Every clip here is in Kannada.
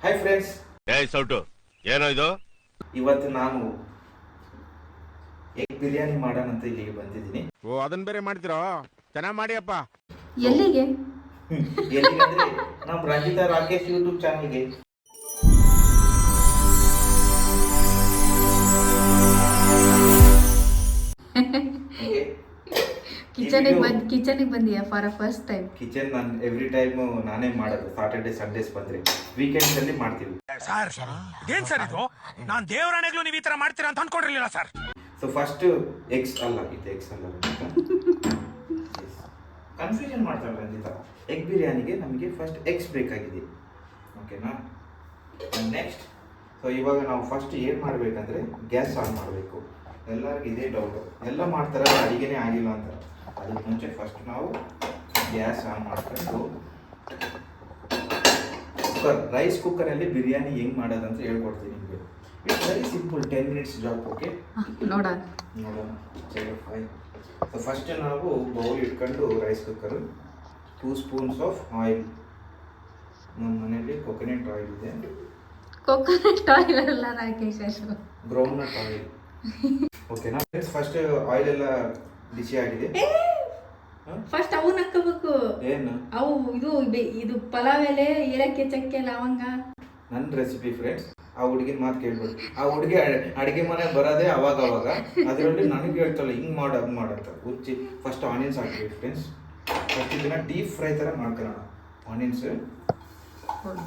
Hi friends. ಸೌಟು ಏನೋ ಇದು? ಇವತ್ತು ನಾನು ಎಗ್ ಬಿರಿಯಾನಿ ಮಾಡೋಣ ಅಂತ ಇಲ್ಲಿಗೆ ಬಂದಿದ್ದೀನಿ. ಓ, ಅದನ್ನ ಬೇರೆ ಮಾಡ್ತೀರಾ? ಚೆನ್ನಾಗಿ ಮಾಡಿಯಪ್ಪ. ಎಲ್ಲಿಗೆ? ಎಲ್ಲಿಗಂದ್ರೆ ನಮ್ಮ ರಂಜಿತಾ ರಾಕೇಶ್ ಯೂಟ್ಯೂಬ್ ಚಾನಲ್ಗೆ. ಕಿಚನ್ಗೆ ಬಂದಿಯಾ ಫಾರ್ ಫಸ್ಟ್ ಟೈಮ್? ಕಿಚನ್ ನಾನು ಎವ್ರಿ ಟೈಮ್ ನಾನೇ ಮಾಡೋದು. ಸಾಟರ್ಡೆ ಸಂಡೇಸ್ ಬಂದ್ರೆ, ವೀಕೆಂಡ್ಸ್ ಅಲ್ಲಿ ಮಾಡ್ತೀವಿ. ಏನ್ ಸರ್ ಇದು? ನಾನು ದೇವರಾಣೆಗಳು ನೀವು ಈ ತರ ಮಾಡ್ತೀರಾ ಅಂತ ಅನ್ಕೊಂಡಿರ್ಲಿಲ್ಲ ಸರ್. ಸೊ ಫಸ್ಟ್ ಎಗ್ಸ್ ಅಲ್ಲ, ಇದು ಎಗ್ಸ್ ಅಲ್ಲ, ಕನ್ಫ್ಯೂಷನ್ ಮಾಡ್ತಾಳೆ ರಂಜಿತಾ. ಎಗ್ ಬಿರಿಯಾನಿಗೆ ನಮಗೆ ಫಸ್ಟ್ ಎಗ್ಸ್ ಬೇಕಾಗಿದೆ, ಓಕೆನಾ? ನೆಕ್ಸ್ಟ್ ಸೊ ಇವಾಗ ನಾವು ಫಸ್ಟ್ ಏನು ಮಾಡಬೇಕಂದ್ರೆ ಗ್ಯಾಸ್ ಆನ್ ಮಾಡಬೇಕು. ಎಲ್ಲರಿಗೂ ಇದೇ ಡೌಟು, ಎಲ್ಲ ಮಾಡ್ತಾರೆ ಅಡಿಗೆನೇ ಆಗಿಲ್ಲ ಅಂತ. ಅದಕ್ಕೆ ಮುಂಚೆ ಫಸ್ಟ್ ನಾವು ಗ್ಯಾಸ್ ಆನ್ ಮಾಡ್ಕೊಂಡು ರೈಸ್ ಕುಕ್ಕರಲ್ಲಿ ಬಿರಿಯಾನಿ ಹೆಂಗೆ ಮಾಡೋದಂತ ಹೇಳ್ಕೊಡ್ತೀನಿ ನಿಮಗೆ. It's very simple, 10 minutes job. Okay, ನೋಡೋಣ. ಸೊ ಫಸ್ಟ್ ನಾವು ಬೌಲ್ ಇಟ್ಕೊಂಡು rice cooker, 2 spoons of oil. ನಮ್ಮ ಮನೆಯಲ್ಲಿ ಕೊಕೊನಟ್ ಆಯಿಲ್ ಇದೆ. ಕೊಕೊನಟ್ ಆಯಿಲ್ ಅಲ್ಲ ರಾಕೇಶ್, ಗ್ರೌಂಡ್ನಟ್ ಆಯಿಲ್. ಓಕೆನಾ? ಫಸ್ಟ್ ಆಯಿಲ್ ಎಲ್ಲ ಬಿಸಿ ಆಗಿದೆ. ಫಸ್ಟ್ ಅವನ್ನ ಹಾಕೋಬೇಕು. ಏನು ಅವು? ಇದು ಪಲಾವ್ ಎಲೆ, ಏಲಕ್ಕಿ, ಚಕ್ಕೆ, ಲವಂಗ. ನನ್ನ ರೆಸಿಪಿ ಫ್ರೆಂಡ್ಸ್. ಆ ಹುಡುಗಿನ ಮಾತು ಕೇಳ್ಬೋದು. ಆ ಹುಡುಗಿ ಅಡುಗೆ ಮನೆ ಬರೋದೇ ಅವಾಗ ಅದರಲ್ಲಿ ನನಗೆ ಹೇಳ್ತಾಳೆ ಹಿಂಗೆ ಮಾಡು ಹಂಗೆ ಮಾಡಂತ. ಹುಚ್ಚಿ ಫಸ್ಟ್ ಆನಿಯನ್ಸ್ ಹಾಕ್ಬೇಕು ಫ್ರೆಂಡ್ಸ್. ಫಸ್ಟ್ ಇದನ್ನ ಡೀಪ್ ಫ್ರೈ ಥರ ಮಾಡ್ಕೊಳ್ಳೋಣ ಆನಿಯನ್ಸ್.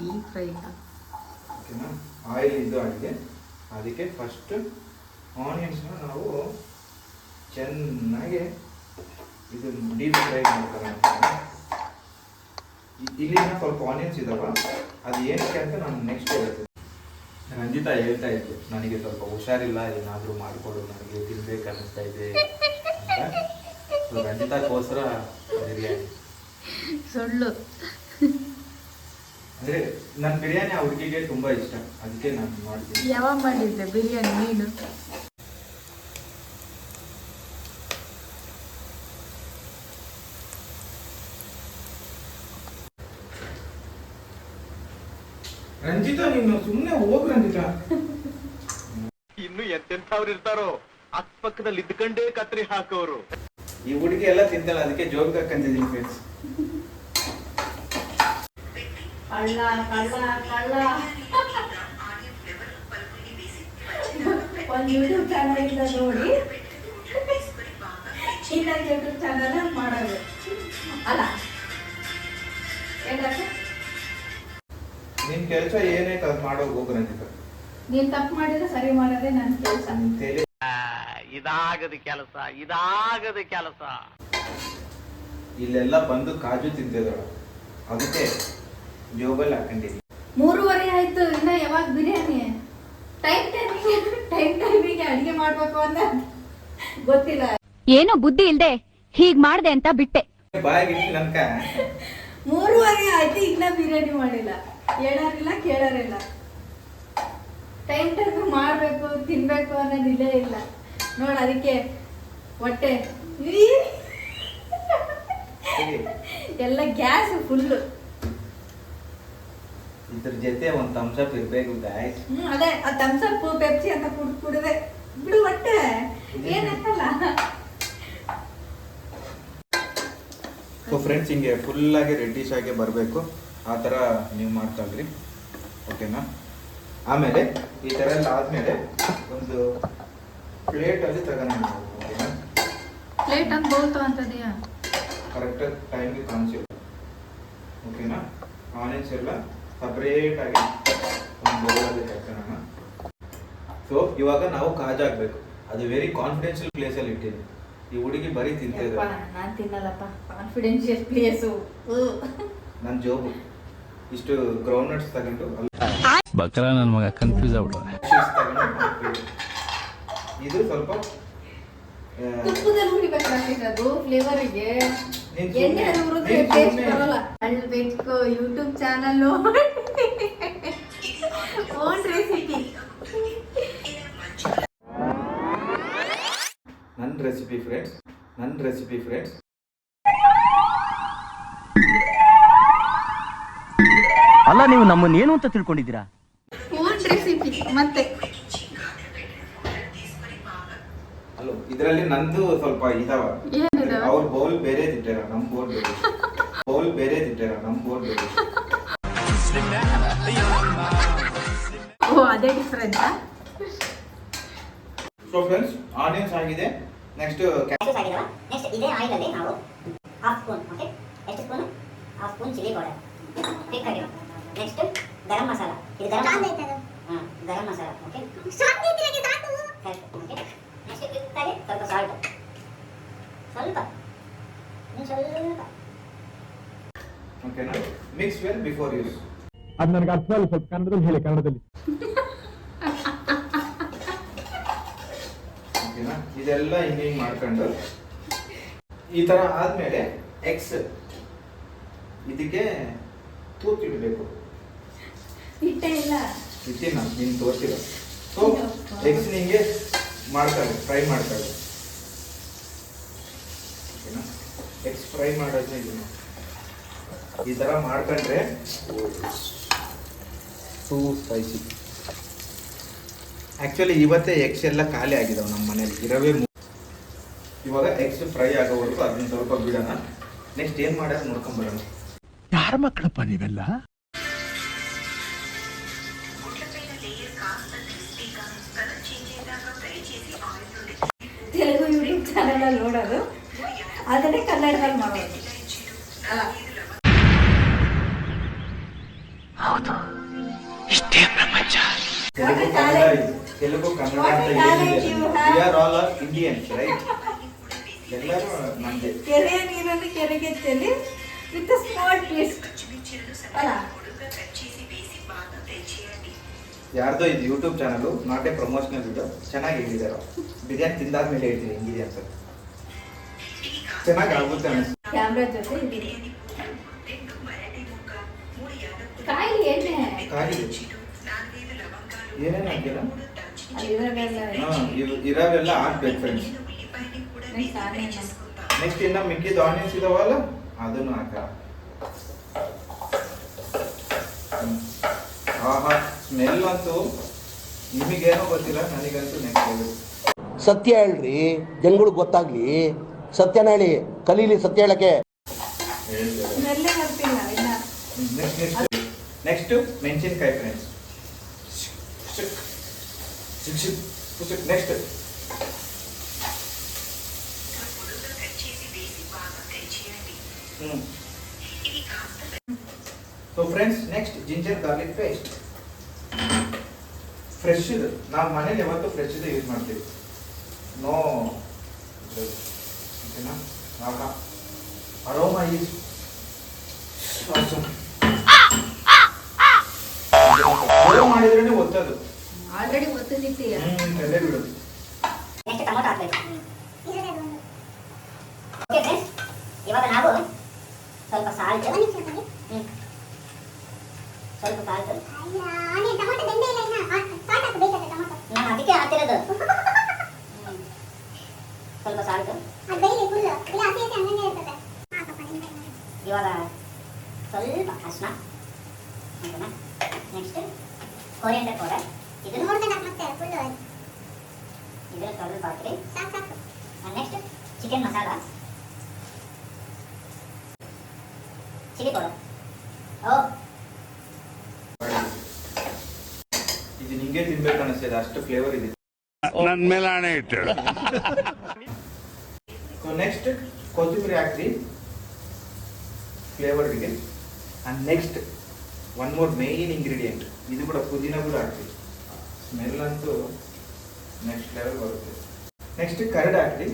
Deep fry. ಓಕೆನಾ? ಆಯಿಲ್ ಇದು ಆಗಿದೆ. ಅದಕ್ಕೆ ಫಸ್ಟ್ ಆನಿಯನ್ಸ್ನ ನಾವು ಚೆನ್ನಾಗಿ ಇದು ಡೀಪ್ ಫ್ರೈ ಮಾಡ್ಕೊಳ್ಳೋಣ. ಇಲ್ಲಿನ ಸ್ವಲ್ಪ ಆನಿಯನ್ಸ್ ಇದಾವ, ಅದು ಏನಕ್ಕೆ ಅಂತ ನಾನು ನೆಕ್ಸ್ಟ್ ಹೇಳ್ತೀನಿ. ರಂಜಿತಾ ಹೇಳ್ತಾ ಇದ್ದೆ ನನಗೆ ಸ್ವಲ್ಪ ಹುಷಾರಿಲ್ಲ, ಏನಾದರೂ ಮಾಡಿಕೊಡು, ನನಗೆ ತಿನ್ಬೇಕು ಅನ್ನಿಸ್ತಾ ಇದೆ ಅಂತ. ಸೊ ರಂಜಿತಾಕ್ಕೋಸ್ಕರ ಬಿರಿಯಾನಿ. ಸುಳ್ಳು. ಅಂದರೆ ನನ್ನ ಬಿರಿಯಾನಿ ಆ ಹುಡುಗಿಗೆ ತುಂಬ ಇಷ್ಟ, ಅದಕ್ಕೆ ನಾನು ಮಾಡ್ತೀನಿ. ಯಾವಾಗ ಮಾಡಿದ್ದೆ ಬಿರಿಯಾನಿ ನೀನು? ರಂಜಿತಾ ನೀನು ಸುಮ್ಮನೆ ಹೋಗ್ ರಂಜಿತಾ. ಇನ್ನು ಎಂತೆಂಥವ್ರು ಇರ್ತಾರೋ ಅಕ್ಕಪಕ್ಕದಲ್ಲಿ ಇದ್ಕೊಂಡೇ ಕತ್ರಿ ಹಾಕೋರು. ಈ ಹುಡುಗಿ ಎಲ್ಲ ತಿಂತಾಳೆ, ಅದಕ್ಕೆ ಜೋಗ್ ಹಾಕಂತಿದ್ದೀನಿ ಫ್ರೆಂಡ್ಸ್. ಒಂದು ಯೂಟ್ಯೂಬ್ ಚಾನಲ್ ಇಂದ ನೋಡಿ ಇನ್ನೊಂದು ಯೂಟ್ಯೂಬ್ ಚಾನಲ್ ಮಾಡೋದು ಅಲ್ಲ. ನಿನ್ ಕೆಲಸ ಏನೈತೆ ಅದು ಮಾಡೋದು ಹೋಗು ರಂಜಿತಾ. ನೀನ್ ತಪ್ಪು ಮಾಡಿದ್ರೆ ಸರಿ ಮಾಡೋದೇ ನನ್ನ ಕೆಲಸ. ಇದಾಗದ ಕೆಲಸ. ಇಲ್ಲೆಲ್ಲ ಬಂದು ಕಾಜು ತಿಂತಿದ್ದಾಳ, ಅದಕ್ಕೆ ಜೋಬಲ್ಲಿ ಹಾಕೊಂಡಿದ್ದೀನಿ. 3:30 ಆಯ್ತು, ಇನ್ನ ಯಾವಾಗ ಬಿರಿಯಾನಿ? ಟೈಮಿಗೆ ಅಡಿಗೆ ಮಾಡ್ಬೇಕು ಅಂತ ಗೊತ್ತಿಲ್ಲ. ಏನೋ ಬುದ್ಧಿ ಇಲ್ದೆ ಹೀಗ್ ಮಾಡ್ದೆ ಅಂತ ಬಿಟ್ಟೆ. ಬಾಯಿಗೆ ನನ್ಕ 3:30 ಆಯ್ತು, ಇನ್ನ ಬಿರಿಯಾನಿ ಮಾಡಿಲ್ಲ. ಹೇಳೋರಿಲ್ಲ ಕೇಳೋರಿಲ್ಲ. ಟೈಮ್ ಮಾಡ್ಬೇಕು, ತಿನ್ಬೇಕು ಅನ್ನೋದು ಇಲ್ಲೇ ಇಲ್ಲ ನೋಡ. ಅದಕ್ಕೆ ಹೊಟ್ಟೆ ಎಲ್ಲ ಗ್ಯಾಸ್ ಫುಲ್ಲು. ಇದ್ರ ಜೊತೆ ಒಂದು ಥಮ್ಸ್ ಅಪ್ ಇರ್ಬೇಕು ಗಾಯ್ಸ್. ಅದೇ ಆ ಥಮ್ಸ್ ಅಪ್ ಪೆಪ್ಸಿ ಅಂತ ಕುಡಿದೆ ಬಿಡು, ಹೊಟ್ಟೆ ಏನಾಗಲ್ಲ. ಸೊ ಫ್ರೆಂಡ್ಸ್, ಹಿಂಗೆ ಫುಲ್ಲಾಗಿ ರೆಡ್ಡಿಶ್ ಆಗಿ ಬರಬೇಕು, ಆ ಥರ ನೀವು ಮಾಡ್ಕೊಳ್ರಿ, ಓಕೆನಾ? ಆಮೇಲೆ ಈ ಥರ ಎಲ್ಲ ಆದಮೇಲೆ ಒಂದು ಪ್ಲೇಟಲ್ಲಿ ತಗೊಂಡು, ಓಕೆನಾ? ಪ್ಲೇಟ್ ಅಂತ ಬೋಲ್ತು ಅಂತದೆಯಾ? ಕರೆಕ್ಟಾಗಿ ಟೈಮ್ಗೆ ಕಾಣಿಸಿಲ್ಲ, ಓಕೆನಾ? ಆನಿಯನ್ಸ್ ಎಲ್ಲ ಸಪ್ರೇಟಾಗಿ ಒಂದು ಬೌಲಲ್ಲಿ ಹಾಕೋಣ. ಸೊ ಇವಾಗ ನಾವು ಕಾಜು ಹಾಕಬೇಕು. ಅದು ವೆರಿ ಕಾನ್ಫಿಡೆನ್ಷಿಯಲ್ ಪ್ಲೇಸಲ್ಲಿ ಇಟ್ಟಿದ್ದೀನಿ. ಈ ಹುಡುಗಿ ಬರೀ ತಿಂತಿದ್ದೆ. ನಾನು ತಿನ್ನಲ್ಲಪ್ಪ, ಕಾನ್ಫಿಡೆನ್ಷಿಯಲ್ ಪ್ಲೇಸು. ನನ್ನ ಜೋಬು ಇಷ್ಟು ಗ್ರೌಂಡ್ ನಟ್ಸ್ ತಗೊಂಡು ಬಕ್ರ ನನ್ನ ಮಗ ಕನ್ಫ್ಯೂಸ್ ಆಗ್ಬಿಟ್ರೆ ಇದು ಸ್ವಲ್ಪ ತುಪ್ಪದಲ್ಲಿ ಹುರಿಬೇಕಾಗ್ತದೆ, ಅದು ಫ್ಲೇವರಿಗೆ. ಎಣ್ಣೆ ಹುರಿದ್ರೆ ಟೇಸ್ಟ್ ಬರಲ್ಲ. ಅಳ್ಬೇಕು ಯೂಟ್ಯೂಬ್ ಚಾನಲ್ ಓನ್ ರೆಸಿಪಿ. ನನ್ನ ರೆಸಿಪಿ ಫ್ರೆಂಡ್ಸ್. ಅಲ್ಲ ನೀವು ನಮ್ಮನ್ನ ಏನು ಅಂತ ತಿಳ್ಕೊಂಡಿದ್ದೀರಾ? ಓನ್ ರೆಸಿಪಿ ಮತ್ತೆ ಅಲ್ಲೋ ಇದರಲ್ಲಿ ನಂದು ಸ್ವಲ್ಪ ಇದಾವ. ಏನಿದಾವ? ಅವ್ರ ಬೌಲ್ ಬೇರೆ ಇಟ್ಟಿರ, ನಮ್ ಬೋಲ್ ಬೇರೆ. ಬೌಲ್ ಬೇರೆ ಇಟ್ಟಿರ, ನಮ್ ಬೋಲ್ ಬೇರೆ. ಓ ಅದೇ ಡಿಫ್ರೆಂಟ್. ಸೊ ಫ್ರೆಂಡ್ಸ್, ಆನಿಯನ್ಸ್ ಆಗಿದೆ. ನೆಕ್ಸ್ಟ್ ನೆಕ್ಸ್ಟ್ ಇದೇ ಆಯಿಲ್ ಅಲ್ಲಿ ನಾವು ಹಾಫ್ ಸ್ಪೂನ್, ಓಕೆ, ಎಷ್ಟು spoon? Half spoon chilli powder thick ಆಗಿರೋ. ನೆಕ್ಸ್ಟ್ ಗರಂ ಮಸಾಲ, ಇದು garam masala, okay, okay. Next ಕ್ವಿಕ್ಕಾಗಿ ಸ್ವಲ್ಪ ಸಾಲ್ಟ್, ಸ್ವಲ್ಪ ಓಕೆನಾ. Mix well before use. ಅದು ನನಗೆ ಅರ್ಥ ಆಗಲ್ಲ, ಸ್ವಲ್ಪ ಕನ್ನಡದಲ್ಲಿ ಹೇಳಿ, ಕನ್ನಡದಲ್ಲಿ. ಓಕೆನಾ. ಇದೆಲ್ಲ ಹಿಂಗೆ ಮಾಡ್ಕೊಂಡು ಈ ತರ ಆದ್ಮೇಲೆ ಎಗ್ಸ್ ಇದಕ್ಕೆ ತೂತಿಡ್ಬೇಕು. ಇಟ್ಟೇ ಇಲ್ಲ ಇಟ್ಟಿನ ನೀನು ತೋರಿಸಿಲ್ಲ. ಸೊ ಎಗ್ಸ್ ನಿಂಗೆ ಮಾಡ್ಕೊಳ್ಳಿ, ಫ್ರೈ ಮಾಡ್ಕೊಳ್ಳಿ. ಓಕೆನಾ. ಎಗ್ಸ್ ಫ್ರೈ ಮಾಡೋದನ್ನ ಇದನ್ನು ಈ ಥರ ಮಾಡ್ಕೊಂಡ್ರೆ ಟೂ ಸ್ಪೈಸಿ. ಆ್ಯಕ್ಚುಲಿ ಇವತ್ತೇ ಎಗ್ಸ್ ಎಲ್ಲ ಖಾಲಿ ಆಗಿದಾವೆ ನಮ್ಮ ಮನೇಲಿ, ಇರವೇ. ಇವಾಗ ಎಗ್ಸ್ ಫ್ರೈ ಆಗೋವರೆಗೂ ಅದನ್ನ ಸ್ವಲ್ಪ ಬಿಡೋಣ. ನೆಕ್ಸ್ಟ್ ಏನು ಮಾಡೋದು ನೋಡ್ಕೊಂಬರೋಣ. ಯಾರ ಮಕ್ಕಳಪ್ಪ ನೀವೆಲ್ಲ? ತೆಲುಗು ಯೂಟ್ಯೂಬ್ ಚಾನಲ್ ನೋಡೋದು, ಅದನ್ನೇ ಕನ್ನಡದಲ್ಲಿ ಮಾಡೋದು ಅಲ್ಲ. ತೆಲುಗು ಕನ್ನಡ ಅಂತ we are all are Indians, right? ಎಲ್ಲರೂ ನಮ್ಮದೇ. ಕೆರೆಯ ನೀರನ್ನು ಕೆರೆಗೆ ಚೆಲ್ಲಿ ವಿತ್ ಸ್ಮಾಲ್ ಟ್ವಿಸ್ಟ್ ಅಲ್ಲ. ಯಾರ್ದೋ ಇದು YouTube channel, not A promotional video. ಚೆನ್ನಾಗಿ ಹೇಳಿದಾರೆ. ಬಿರಿಯಾನಿ ತಿಂದಾದ್ಮೇಲೆ ಹೇಳ್ತೀನಿ ಹೆಂಗಿದೆ ಅಂತ. ಚೆನ್ನಾಗಿ ಆಗುತ್ತೆ ಅನಿಸ್ತು. ಕ್ಯಾಮ್ರಾ ಜೊತೆ ಇದೀನಿ. ಕಾಯಿ ಎಣ್ಣೆ ಕಾಗಿದೆ. ಏನೇನು ಹಾಕಿಲ್ಲ? ಅಲ್ಲಿರೋದೆಲ್ಲ ಇರೋವೆಲ್ಲ ಹಾಕ್ಬೇಕು ಫ್ರೆಂಡ್ಸ್. Next onion. ನೆಕ್ಸ್ಟ್ ಇನ್ನ ಮಿಕ್ಕಿದ ಆನಿಯನ್ಸ್ ಇದಾವಲ್ಲ, ಅದನ್ನು ಹಾಕ. ಆಹಾ, ಸ್ಮೆಲ್ ಅಂತೂ ನಿಮಗೇನೋ ಗೊತ್ತಿಲ್ಲ, ನನಗಂತೂ ನೆಕ್ಸ್ಟ್ ಲೆವೆಲ್. ಸತ್ಯ ಹೇಳ್ರಿ, ಜನಗಳಿಗೆ ಗೊತ್ತಾಗ್ಲಿ. ಸತ್ಯನ ಹೇಳಿ, ಕಲೀಲಿ ಸತ್ಯ ಹೇಳಕ್ಕೆ. ಸ್ಮೆಲ್ಲೇ ಬರ್ತಿಲ್ಲ ಇನ್ನ. ನೆಕ್ಸ್ಟ್ ಮೆಣಸಿನ್ಕಾಯಿ friends. Next so friends, next ginger garlic paste. Fresh ಇದು, ನಾವು ಮನೇಲಿ ಯಾವತ್ತೂ ಫ್ರೆಶ್ ಇದು ಯೂಸ್ ಮಾಡ್ತೀವಿ. ನೋ ಓಕೆನಾ. ಆಹಾ, ಅರೋಮಾ ಈಸ್ ಮಾಡಿದ್ರೇನೆ ಒತ್ತದು. ಆಲ್ರೆಡಿ ಗೊತ್ತಿದ್ದೀಯ. ಕಲೆ ಬಿಡು. ನೆಕ್ಸ್ಟ್ ಟೊಮೊಟೊ ಹಾಕಬೇಕು. ಓಕೆ ಫ್ರೆಂಡ್ಸ್, ಇವಾಗ ನಾವು ಸ್ವಲ್ಪ ಸಾಲ್ಟ್, ಸ್ವಲ್ಪ ಸಾಲ್ಟ್. ನಾನು ಅದಕ್ಕೆ ಹಾಕ್ತಿರೋದು. ಸ್ವಲ್ಪ ಸಾಲ್ಟ್. ಇವಾಗ ಸ್ವಲ್ಪ ಅರಿಶಿನ, ಓಕೆನಾ. Next coriander powder. ಇದನ್ನು ಸ್ವಲ್ಪ ಹಾಕಿ. Next chicken masala, chilli powder. ಇದು ನಿಂಗೆ ತಿನ್ಬೇಕು ಅನಿಸ್ತದೆ, ಅಷ್ಟು ಫ್ಲೇವರ್ ಇದೆ. ನನ್ನ ಮೇಲೆ ಹಣೆ ಇಟ್ಟು. ಸೊ ನೆಕ್ಸ್ಟ್ ಕೊತ್ತಂಬರಿ ಹಾಕ್ರಿ ಫ್ಲೇವರ್ಗೆ. And next one more main ingredient, ಇದು ಕೂಡ ಪುದೀನ ಕೂಡ ಹಾಕ್ರಿ. ಸ್ಮೆಲ್ ಅಂತೂ ನೆಕ್ಸ್ಟ್ ಲೆವೆಲ್ ಬರುತ್ತೆ. ನೆಕ್ಸ್ಟ್ ಕರಡ್ ಹಾಕ್ರಿ.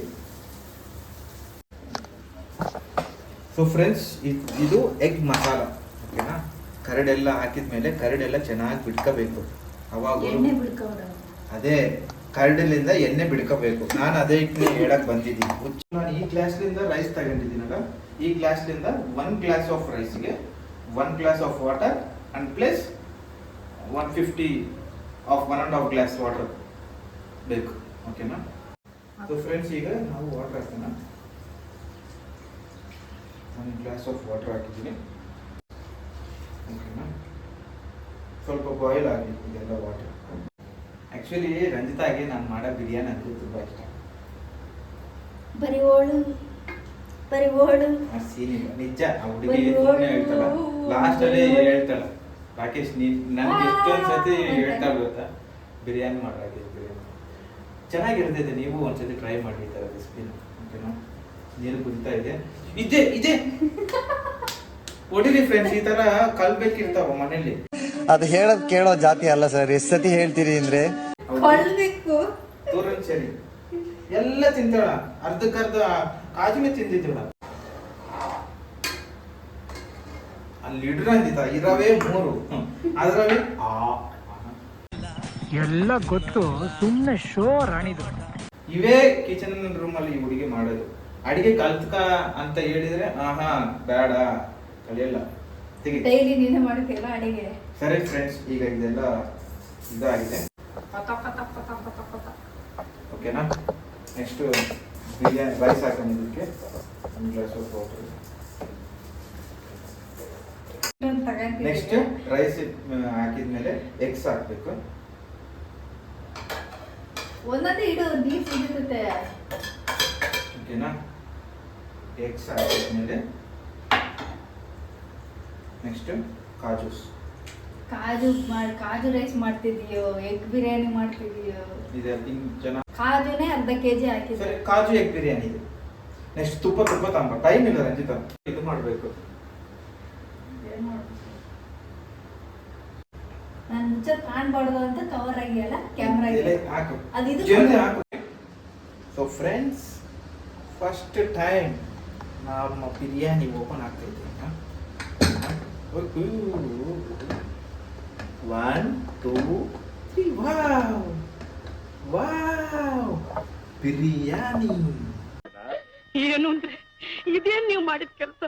ಸೊ ಫ್ರೆಂಡ್ಸ್, ಇದು ಎಗ್ ಮಸಾಲ, ಓಕೆನಾ. ಕರಡೆಲ್ಲ ಹಾಕಿದ್ಮೇಲೆ ಕರಡೆಲ್ಲ ಚೆನ್ನಾಗಿ ಬಿಡ್ಕೋಬೇಕು. ಅವಾಗ ಎಣ್ಣೆ ಬಿಡ್ಕೊಬಿಡೋದು. ಅದೇ ಕರಡಿನಿಂದ ಎಣ್ಣೆ ಬಿಡ್ಕೋಬೇಕು. ನಾನು ಅದೇ ಹೇಳಕ್ ಬಂದಿದ್ದೀನಿ. ನಾನು ಈ ಗ್ಲಾಸ್ಲಿಂದ ರೈಸ್ ತಗೊಂಡಿದ್ದೀನಲ್ಲ, ಈ ಗ್ಲಾಸ್ಲಿಂದ 1 ಗ್ಲಾಸ್ ಆಫ್ ರೈಸ್ಗೆ 1 glass of water and plus 150 of 1.5 glass water ಬೇಕು, ಓಕೆನಾ. ಸೊ ಫ್ರೆಂಡ್ಸ್, ಈಗ ನಾವು ವಾಟರ್ ಹಾಕೋಣ. 1 ಗ್ಲಾಸ್ ಆಫ್ ವಾಟರ್ ಹಾಕಿದ್ದೀನಿ, ಓಕೆನಾ. ಸ್ವಲ್ಪ ಬಾಯ್ಲ್ ಆಗಲಿ ಇದೆಲ್ಲ ವಾಟರ್. ಆ್ಯಕ್ಚುಲಿ ರಂಜಿತಾಗೆ ನಾನು ಮಾಡೋ ಬಿರಿಯಾನಿ ಅಂದರೆ ತುಂಬ ಇಷ್ಟ. ಬರೀ ಓಳು ಆ ಸೀನ್ ಇಲ್ಲ ನಿಜ. ಆ ಹುಡುಗಿ ಹೇಳ್ತಾಳ ಲಾಸ್ಟಲ್ಲಿ ಹೇಳ್ತಾಳ, ರಾಕೇಶ್ ನನಗೆ ಎಷ್ಟೊಂದು ಸತಿ ಹೇಳ್ತಾಳೆ ಗೊತ್ತಾ, ಬಿರಿಯಾನಿ ಮಾಡಾಗಿದೆ ಬಿರಿಯಾನಿ ಚೆನ್ನಾಗಿರ್ತೈತೆ, ನೀವು ಒಂದ್ಸತಿ ಟ್ರೈ ಮಾಡಿ ಈ ಥರ ರೆಸಿಪಿನ. ಓಕೆನಾ? ನೀರು ಕುದಿತಾ ಇದೆ. ಇದೆ ಹೊಡಿರಿ ಫ್ರೆಂಡ್ಸ್, ಈ ಥರ ಕಲ್ಬೇಕಿರ್ತಾವ ಮನೇಲಿ. ಅದು ಹೇಳೋದ್ ಕೇಳೋ ಜಾತಿ ಅಲ್ಲ ಸರ್, ಎಷ್ಟು ಸತಿ ಹೇಳ್ತೀರಿ ಅಂದ್ರೆ. ಕೊಳ್ಬೇಕು. ತೋರನ್ ಸರಿ ಎಲ್ಲ ತಿಂತಾಳ, ಅರ್ಧಕ್ಕರ್ಧ ಕಾಜುನೇ ತಿಂದಿದ್ದಳ. ಅಲ್ಲಿ ಇಡ್ರ ಅಂದಿತ್ತ ಇರವೇ 3 ಅದ್ರವೇ ಎಲ್ಲ ಗೊತ್ತು, ಸುಮ್ಮನೆ ಶೋ ರಾಣಿದು. ಇವೇ ಕಿಚನ್ ರೂಮ್ ಅಲ್ಲಿ ಈ ಹುಡುಗಿ ಮಾಡೋದು. ಅಡಿಗೆ ಕಲ್ತ್ಕ ಅಂತ ಹೇಳಿದ್ರೆ ಆಹಾ ಬೇಡ ಕಲಿಯಲ್ಲ, ತೆಗಿ. ಡೈಲಿ ನೀನೇ ಮಾಡ್ತೀಯಲ್ಲ ಅಡಿಗೆ. ಸರಿ ಫ್ರೆಂಡ್ಸ್, ಈಗ ಇದೆಲ್ಲ ಇದಾಗಿದೆ. ಓಕೆನಾ? ನೆಕ್ಸ್ಟ್ ಬಿರಿಯಾನಿ ರೈಸ್ ಹಾಕೊಂಡಿದ್ದಕ್ಕೆ ಒಂದು glass of water. Next rice ಹಾಕಿದ್ಮೇಲೆ ಎಗ್ಸ್ ಹಾಕ್ಬೇಕು. ಒಂದೊಂದೇ ಇಡು, ನೀರು ಸಿಗುತ್ತೆ. ಓಕೆನಾ? ಎಗ್ಸ್ ಹಾಕಿದ್ಮೇಲೆ ನೆಕ್ಸ್ಟ್ ಕಾಜೂಸ್. ಕಾಜು ರೈಸ್ ಮಾಡ್ತಿದೀಯೋ, ಎಗ್ ಬಿರಿಯಾನಿ ಮಾಡ್ತಿದೀಯೋ? ಇದೆ ಜನ ಕಾಜುನೇ ಅರ್ಧ ಕೆಜಿ ಹಾಕಿದ್ದೆ. ಸರಿ, ಕಾಜು ಎಗ್ ಬಿರಿಯಾನಿ ಇದೆ. ನೆಕ್ಸ್ಟ್ ತುಪ್ಪ ತಾಂಬ. ಟೈಮ್ ಇಲ್ಲ ರಂಜಿತಾ, ಇದು ಮಾಡಬೇಕು. ನಾನು ಮುಂಚೆ ಕಾಣ್ಬಾರ್ದು ಅಂತ ಕವರ್ ಆಗಿಯಲ್ಲ ಕ್ಯಾಮ್ರಾ ಹಾಕು, ಅದು ಇದು ಜಲ್ದಿ ಹಾಕು. ಸೊ ಫ್ರೆಂಡ್ಸ್, ಫಸ್ಟ್ ಟೈಮ್ ನಮ್ಮ ಬಿರಿಯಾನಿ ಓಪನ್ ಆಗ್ತೈತೆ. 1 2 3 ವಾವ್ ಬಿರಿಯಾನಿ. ಏನು ಅಂದ್ರೆ ಇದೇನ್ ನೀವು ಮಾಡಿದ ಕೆಲಸ?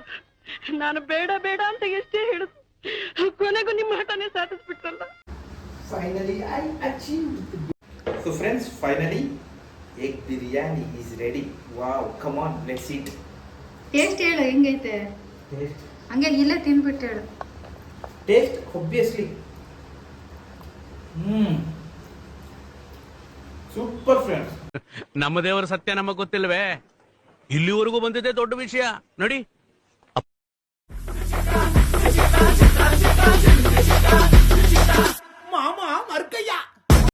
ನಾನು ಬೇಡ ಬೇಡ ಅಂತ ಎಷ್ಟೇ ಹೇಳಿದ್ರು, ಕೊನೆಗೂ ನಿಮ್ಮ ಹಠನೇ ಸಾಧಿಸ್ಬಿಟ್ರಲ್ಲ. Finally I achieved. So friends, finally egg biryani is ready. Wow, come on let's eat. Taste ಹೇಳು ಹೆಂಗೈತೆ? ಟೇಸ್ಟ್ ಹಂಗೆ ಇಲ್ಲೇ ತಿನ್ಬಿಟ್ಟು ಹೇಳು. Taste obviously super friends. ನಮ್ಮ ದೇವರ ಸತ್ಯ ನಮಗ್ ಗೊತ್ತಿಲ್ವೇ? ಇಲ್ಲಿವರೆಗೂ ಬಂದಿದೆ ದೊಡ್ಡ ವಿಷಯ ನೋಡಿ. ಮಾಮ ಮರ್ಕಯ್ಯ